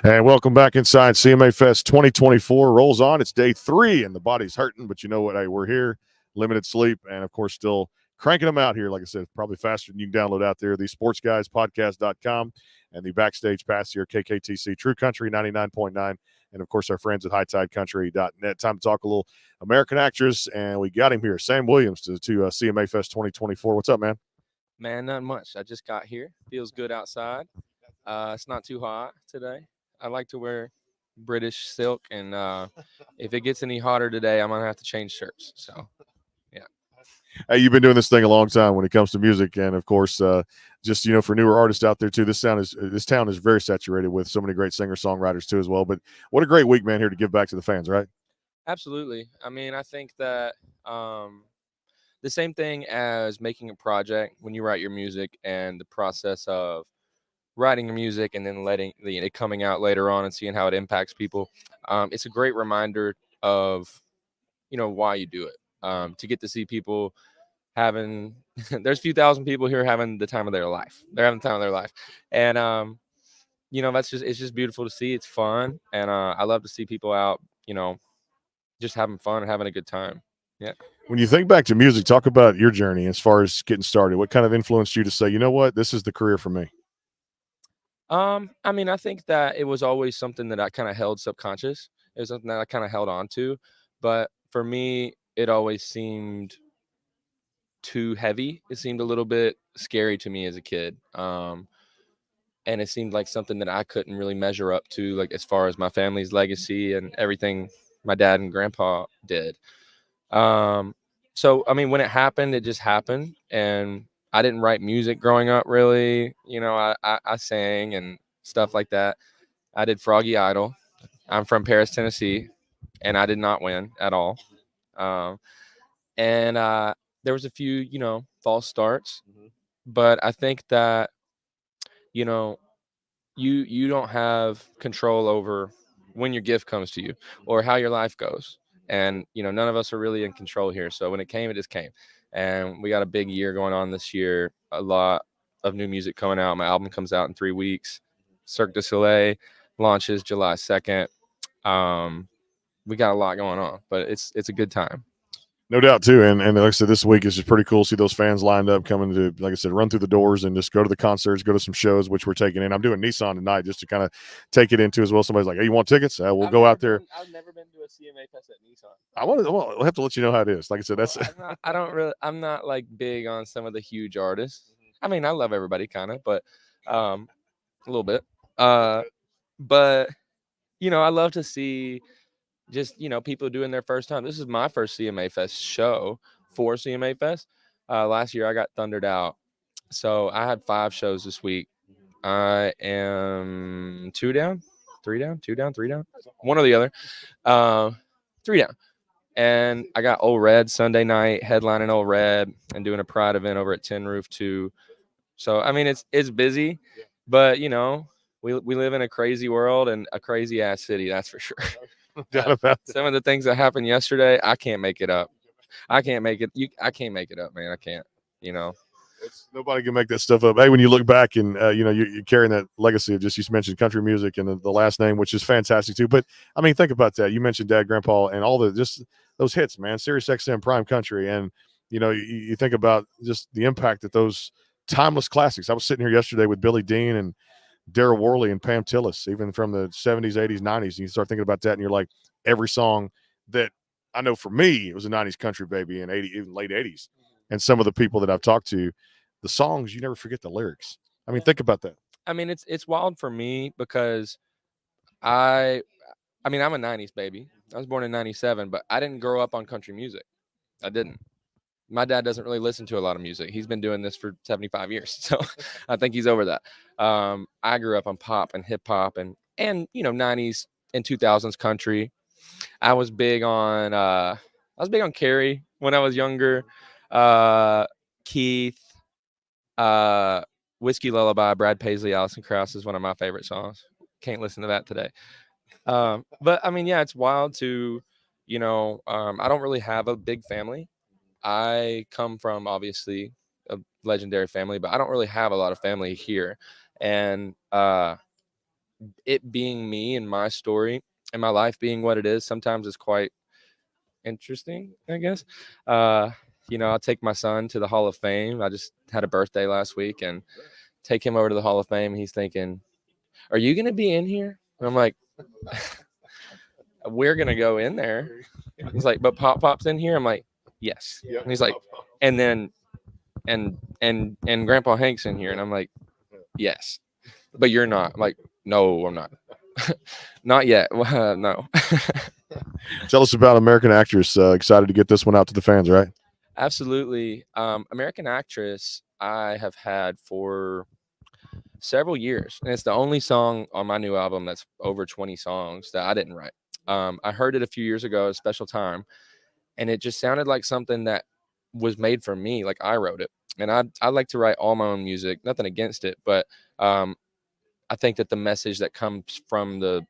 And welcome back inside CMA Fest 2024 rolls on. It's day 3 and the body's hurting, but you know what? Hey, we're here, limited sleep, and of course, still cranking them out here. Like I said, probably faster than you can download out there. The sportsguyspodcast.com and the backstage pass here, KKTC True Country 99.9. And of course, our friends at HighTideCountry.net. Time to talk a little American actress, and we got him here, Sam Williams, to CMA Fest 2024. What's up, man? Man, not much. I just got here. Feels good outside. It's not too hot today. I like to wear British silk, and if it gets any hotter today, I'm gonna have to change shirts. So, yeah. Hey, you've been doing this thing a long time when it comes to music, and of course, just for newer artists out there too. This town is very saturated with so many great singer songwriters too as well. But what a great week, man! Here to give back to the fans, right? Absolutely. I mean, I think that the same thing as making a project when you write your music and the process of writing your music and then letting it coming out later on and seeing how it impacts people. It's a great reminder of why you do it. To get to see people having there's a few thousand people here having the time of their life. They're having the time of their life, and that's just it's just beautiful to see. It's fun, and I love to see people out, just having fun and having a good time. Yeah. When you think back to music, talk about your journey as far as getting started. What kind of influenced you to say, you know what, this is the career for me? I mean, I think that it was always something that I kind of held subconscious. It was something that I kind of held on to, but for me, it always seemed too heavy. It seemed a little bit scary to me as a kid. And it seemed like something that I couldn't really measure up to, like as far as my family's legacy and everything my dad and grandpa did. So I mean, when it happened, it just happened, and I didn't write music growing up. Really, I sang and stuff like that. I did Froggy Idol. I'm from Paris, Tennessee, and I did not win at all. Um, and there was a few, false starts, but I think that you know you don't have control over when your gift comes to you or how your life goes. And none of us are really in control here. So when it came, it just came. And we got a big year going on this year. A lot of new music coming out. My album comes out in 3 weeks. Cirque du Soleil launches July 2nd. We got a lot going on, but it's a good time. No doubt too, and like I said, this week is just pretty cool. See those fans lined up coming to, like I said, run through the doors and just go to the concerts, go to some shows, which we're taking in. I'm doing Nissan tonight just to kind of take it into as well. Somebody's like, "Hey, you want tickets?" We'll go out there. I've never been to a CMA Fest at Nissan. I'll have to let you know how it is. Like I said, that's I don't really. I'm not like big on some of the huge artists. I mean, I love everybody kind of, but a little bit. But I love to see just people doing their first time. This is my first CMA Fest show for CMA Fest. Last year I got thundered out, so I had 5 shows this week. I am 2 down, 3 down, 2 down, 3 down, one or the other. 3 down. And I got Old Red Sunday night, headlining Old Red and doing a Pride event over at Tin Roof too. So I mean, it's busy, but we live in a crazy world and a crazy ass city, that's for sure. Some of the things that happened yesterday, I can't make it up. I can't make it. I can't make it up, man. I can't. Nobody can make that stuff up. Hey, when you look back and you're carrying that legacy of just you mentioned country music and the last name, which is fantastic too. But I mean, think about that. You mentioned Dad, Grandpa, and all the just those hits, man. Sirius XM, Prime Country, and you think about just the impact that those timeless classics. I was sitting here yesterday with Billy Dean and Darryl Worley and Pam Tillis, even from the 70s, 80s, 90s. And you start thinking about that, and you're like, every song that I know for me, it was a 90s country baby in even late 80s. And some of the people that I've talked to, the songs, you never forget the lyrics. I mean, think about that. I mean, it's wild for me because I mean, I'm a 90s baby. I was born in 97, but I didn't grow up on country music. I didn't. My dad doesn't really listen to a lot of music. He's been doing this for 75 years. So I think he's over that. I grew up on pop and hip hop and 90s and 2000s country. I was big on Carrie when I was younger. Keith, Whiskey Lullaby, Brad Paisley, Alison Krauss is one of my favorite songs. Can't listen to that today. But I mean, yeah, it's wild to, I don't really have a big family. I come from obviously a legendary family, but I don't really have a lot of family here. And it being me and my story and my life being what it is sometimes is quite interesting, I guess. I'll take my son to the Hall of Fame. I just had a birthday last week and take him over to the Hall of Fame. He's thinking, "Are you going to be in here?" And I'm like, "We're going to go in there." He's like, "But Pop's in here." I'm like, "Yes." And he's like, "And then and Grandpa Hank's in here." And I'm like, "Yes." "But you're not." I'm like, "No, I'm not." Not yet. No. Tell us about American Actress. Excited to get this one out to the fans, right? Absolutely. American Actress, I have had for several years, and it's the only song on my new album that's over 20 songs that I didn't write. I heard it a few years ago at a special time, and it just sounded like something that was made for me, like I wrote it. And I like to write all my own music, nothing against it, but I think that the message that comes from the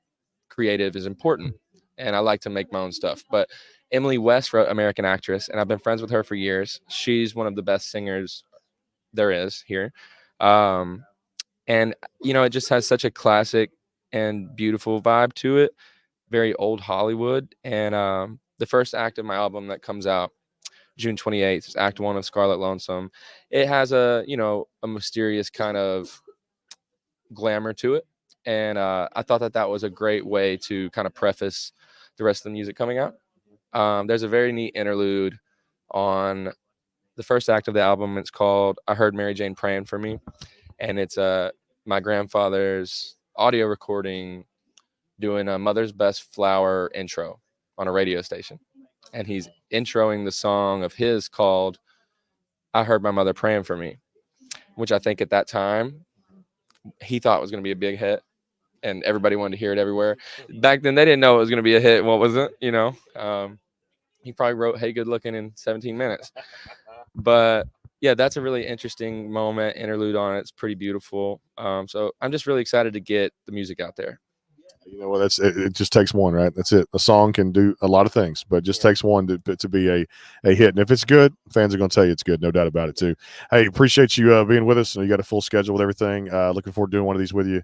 creative is important, and I like to make my own stuff. But Emily West wrote American Actress, and I've been friends with her for years. She's one of the best singers there is here. Um, and it just has such a classic and beautiful vibe to it, very old Hollywood. And the first act of my album that comes out June 28th is Act 1 of Scarlet Lonesome. It has a mysterious kind of glamour to it, and I thought that was a great way to kind of preface the rest of the music coming out. There's a very neat interlude on the first act of the album. It's called "I Heard Mary Jane Praying for Me," and it's my grandfather's audio recording doing a Mother's Best Flower intro on a radio station, and he's introing the song of his called "I Heard My Mother Praying for Me," which I think at that time he thought was going to be a big hit, and everybody wanted to hear it everywhere. Back then, they didn't know it was going to be a hit. What was it? He probably wrote "Hey Good Looking" in 17 minutes. But yeah, that's a really interesting moment, interlude on it. It's pretty beautiful. So I'm just really excited to get the music out there. Well, it just takes one, right? That's it. A song can do a lot of things, but it just takes one to be a hit. And if it's good, fans are going to tell you it's good, no doubt about it too. Hey, appreciate you being with us. You got a full schedule with everything. Looking forward to doing one of these with you,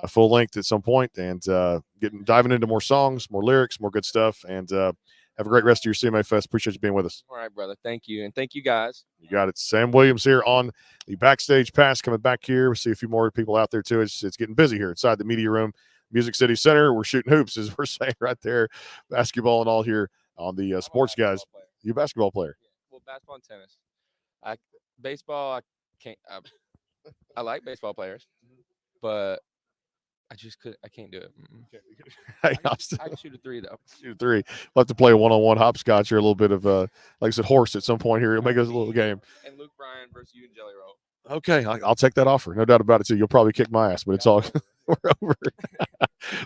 full length at some point, and diving into more songs, more lyrics, more good stuff. And have a great rest of your CMA Fest. Appreciate you being with us. All right, brother. Thank you, and thank you guys. You got it. Sam Williams here on the backstage pass, coming back here. We'll see a few more people out there too. It's getting busy here inside the media room. Music City Center. We're shooting hoops, as we're saying right there. Basketball and all here on the Sports Guys. You a basketball player? Well, basketball and tennis. Baseball, I can't. I like baseball players, but I just could. I can't do it. Hey, I can shoot a three though. Shoot a three. We'll have to play a one-on-one hopscotch or a little bit of like I said, horse at some point here. It'll make us a little game. And Luke Bryan versus you and Jelly Roll. Okay, I'll take that offer. No doubt about it too. You'll probably kick my ass, but it's all we're over.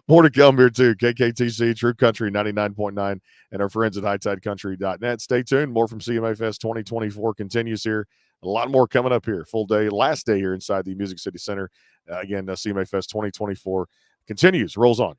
More to come here too. KKTC, True Country 99.9, and our friends at HighTideCountry.net. Stay tuned. More from CMA Fest 2024 continues here. A lot more coming up here. Full day, last day here inside the Music City Center. Again, CMA Fest 2024 continues, rolls on.